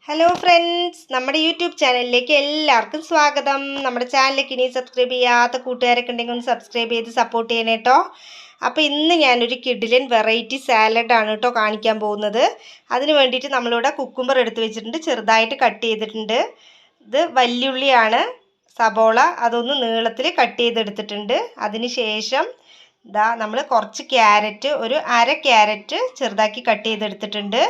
Hello friends, നമ്മുടെ YouTube ചാനലിലേക്ക് എല്ലാവർക്കും സ്വാഗതം. നമ്മുടെ ചാനലിലേക്ക് ഇനി സബ്സ്ക്രൈബ് ചെയ്യാത്ത കൂട്ടുകാരൊക്കെ ഉണ്ടെങ്കിൽ ഒന്ന് സബ്സ്ക്രൈബ് ചെയ്ത് സപ്പോർട്ട് ചെയ്യണേ കേട്ടോ. അപ്പോൾ ഇന്ന് ഞാനൊരു കിഡിലൻ വെറൈറ്റി സാലഡാണ് കേട്ടോ കാണിക്കാൻ പോകുന്നത്. അതിന് വേണ്ടിയിട്ട് നമ്മളിവിടെ കുക്കുംബർ എടുത്ത് വെച്ചിട്ടുണ്ട്, ചെറുതായിട്ട് കട്ട് ചെയ്തിട്ടുണ്ട്. ഇത് വല്യുള്ളിയാണ്, സബോള അതൊന്ന് നീളത്തിൽ കട്ട് ചെയ്തെടുത്തിട്ടുണ്ട്. അതിന് ശേഷം നമ്മൾ കുറച്ച് ക്യാരറ്റ്, ഒരു അര ക്യാരറ്റ് ചെറുതാക്കി കട്ട് ചെയ്തെടുത്തിട്ടുണ്ട്.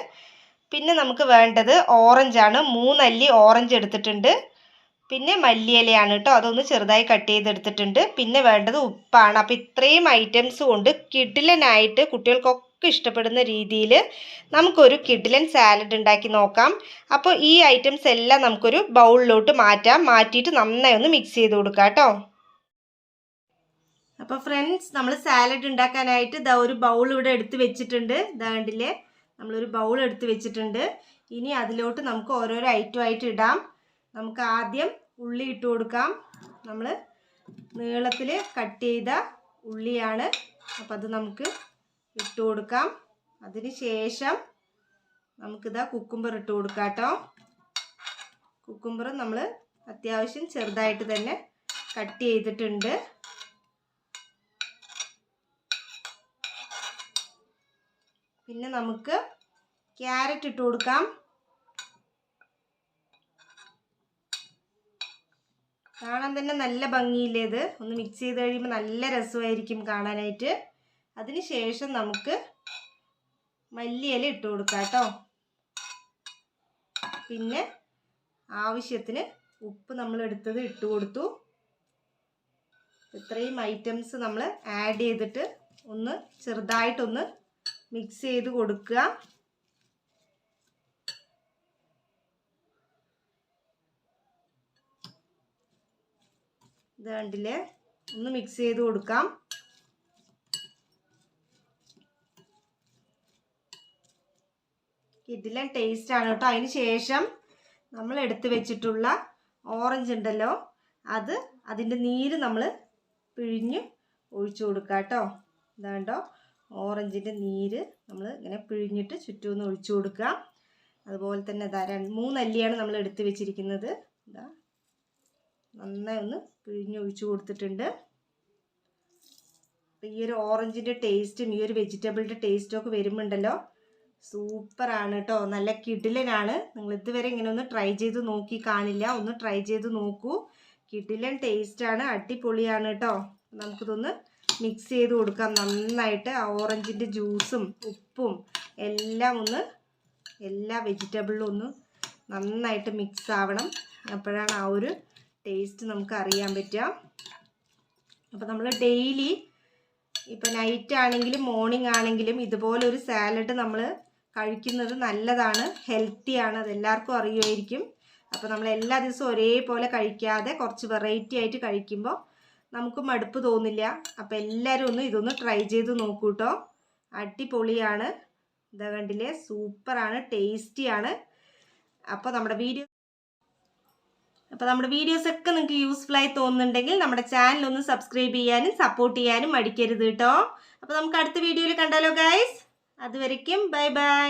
പിന്നെ നമുക്ക് വേണ്ടത് ഓറഞ്ചാണ്, 3 അല്ലി ഓറഞ്ച് എടുത്തിട്ടുണ്ട്. പിന്നെ മല്ലിയിലയാണ് കേട്ടോ, അതൊന്ന് ചെറുതായി കട്ട് ചെയ്തെടുത്തിട്ടുണ്ട്. പിന്നെ വേണ്ടത് ഉപ്പാണ്. അപ്പോൾ ഇത്രയും ഐറ്റംസ് കൊണ്ട് കിഡിലനായിട്ട് കുട്ടികൾക്കൊക്കെ ഇഷ്ടപ്പെടുന്ന രീതിയിൽ നമുക്കൊരു കിഡിലൻ സാലഡ് ഉണ്ടാക്കി നോക്കാം. അപ്പോൾ ഈ ഐറ്റംസ് എല്ലാം നമുക്കൊരു ബൗളിലോട്ട് മാറ്റിയിട്ട് നന്നായി ഒന്ന് മിക്സ് ചെയ്ത് കൊടുക്കാം കേട്ടോ. അപ്പോൾ ഫ്രണ്ട്സ്, നമ്മൾ സാലഡ് ഉണ്ടാക്കാനായിട്ട് ഒരു ബൗൾ ഇവിടെ എടുത്ത് വെച്ചിട്ടുണ്ട്. കണ്ടില്ലേ, നമ്മളൊരു ബൗൾ എടുത്ത് വെച്ചിട്ടുണ്ട്. ഇനി അതിലോട്ട് നമുക്ക് ഓരോരോ ഐറ്റമായിട്ട് ഇടാം. നമുക്ക് ആദ്യം ഉള്ളി ഇട്ട് കൊടുക്കാം. നമ്മൾ നീളത്തിൽ കട്ട് ചെയ്ത ഉള്ളിയാണ്, അപ്പോൾ അത് നമുക്ക് ഇട്ട് കൊടുക്കാം. അതിന് ശേഷം നമുക്കിതാ കുക്കുംബർ ഇട്ട് കൊടുക്കാം കേട്ടോ. കുക്കുംബർ നമ്മൾ അത്യാവശ്യം ചെറുതായിട്ട് തന്നെ കട്ട് ചെയ്തിട്ടുണ്ട്. പിന്നെ നമുക്ക് ക്യാരറ്റ് ഇട്ട് കൊടുക്കാം. കാണാൻ തന്നെ നല്ല ഭംഗിയില്ലേ, ഇത് ഒന്ന് മിക്സ് ചെയ്ത് കഴിയുമ്പോൾ നല്ല രസമായിരിക്കും കാണാനായിട്ട്. അതിന് ശേഷം നമുക്ക് മല്ലിയില ഇട്ട് കൊടുക്കാം കേട്ടോ. പിന്നെ ആവശ്യത്തിന് ഉപ്പ് നമ്മൾ എടുത്തത് ഇട്ട് കൊടുത്തു. ഇത്രയും ഐറ്റംസ് നമ്മൾ ആഡ് ചെയ്തിട്ട് ഒന്ന് ചെറുതായിട്ടൊന്ന് മിക്സ് ചെയ്ത് കൊടുക്കുക. ഇത് കണ്ടില്ലേ, ഒന്ന് മിക്സ് ചെയ്ത് കൊടുക്കാം. കിഡിലൻ ടേസ്റ്റ് ആണ് കേട്ടോ. അതിന് ശേഷം നമ്മൾ എടുത്ത് വെച്ചിട്ടുള്ള ഓറഞ്ച് ഉണ്ടല്ലോ, അതിൻ്റെ നീര് നമ്മൾ പിഴിഞ്ഞ് ഒഴിച്ചു കൊടുക്കുക കേട്ടോ. ഇതാണ്ടോ, ഓറഞ്ചിൻ്റെ നീര് നമ്മൾ ഇങ്ങനെ പിഴിഞ്ഞിട്ട് ചുറ്റുമൊന്ന് ഒഴിച്ചു കൊടുക്കുക. അതുപോലെ തന്നെ 3 അല്ലിയാണ് നമ്മൾ എടുത്ത് വെച്ചിരിക്കുന്നത്. നന്നായി ഒന്ന് പിഴിഞ്ഞ് ഒഴിച്ചു കൊടുത്തിട്ടുണ്ട്. അപ്പോൾ ഈ ഒരു ഓറഞ്ചിൻ്റെ ടേസ്റ്റും ഈ ഒരു വെജിറ്റബിളിൻ്റെ ടേസ്റ്റും ഒക്കെ വരുമ്പോണ്ടല്ലോ സൂപ്പറാണ് കേട്ടോ, നല്ല കിഡിലനാണ്. നിങ്ങൾ ഇതുവരെ ഇങ്ങനെ ഒന്ന് ട്രൈ ചെയ്ത് നോക്കി കാണില്ല, ഒന്ന് ട്രൈ ചെയ്ത് നോക്കൂ. കിഡിലൻ ടേസ്റ്റാണ്, അടിപൊളിയാണ് കേട്ടോ. നമുക്കിതൊന്ന് മിക്സ് ചെയ്ത് കൊടുക്കാം നന്നായിട്ട്. ആ ഓറഞ്ചിൻ്റെ ജ്യൂസും ഉപ്പും എല്ലാം എല്ലാ വെജിറ്റബിളിലും ഒന്ന് നന്നായിട്ട് മിക്സ് ആവണം. അപ്പോഴാണ് ആ ഒരു ടേസ്റ്റ് നമുക്ക് അറിയാൻ പറ്റുക. അപ്പോൾ നമ്മൾ ഡെയിലി ഇപ്പോൾ നൈറ്റ് ആണെങ്കിലും മോർണിംഗ് ആണെങ്കിലും ഇതുപോലൊരു സാലഡ് നമ്മൾ കഴിക്കുന്നത് നല്ലതാണ്, ഹെൽത്തിയാണ്. അതെല്ലാവർക്കും അറിയുമായിരിക്കും. അപ്പോൾ നമ്മൾ എല്ലാ ദിവസവും ഒരേപോലെ കഴിക്കാതെ കുറച്ച് വെറൈറ്റി ആയിട്ട് കഴിക്കുമ്പോൾ നമുക്ക് മടുപ്പ് തോന്നില്ല. അപ്പോൾ എല്ലാവരും ഇതൊന്ന് ട്രൈ ചെയ്ത് നോക്കൂ കേട്ടോ. അടിപൊളിയാണ്. ഇതാ കണ്ടില്ലേ, സൂപ്പറാണ്, ടേസ്റ്റിയാണ്. അപ്പോൾ നമ്മുടെ വീഡിയോസൊക്കെ നിങ്ങൾക്ക് യൂസ്ഫുൾ ആയി തോന്നുന്നുണ്ടെങ്കിൽ നമ്മുടെ ചാനൽ ഒന്ന് സബ്സ്ക്രൈബ് ചെയ്യാനും സപ്പോർട്ട് ചെയ്യാനും മടിക്കരുത് കേട്ടോ. അപ്പോൾ നമുക്ക് അടുത്ത വീഡിയോയിൽ കണ്ടാലോ ഗൈസ്. അതുവരയ്ക്കും bye bye.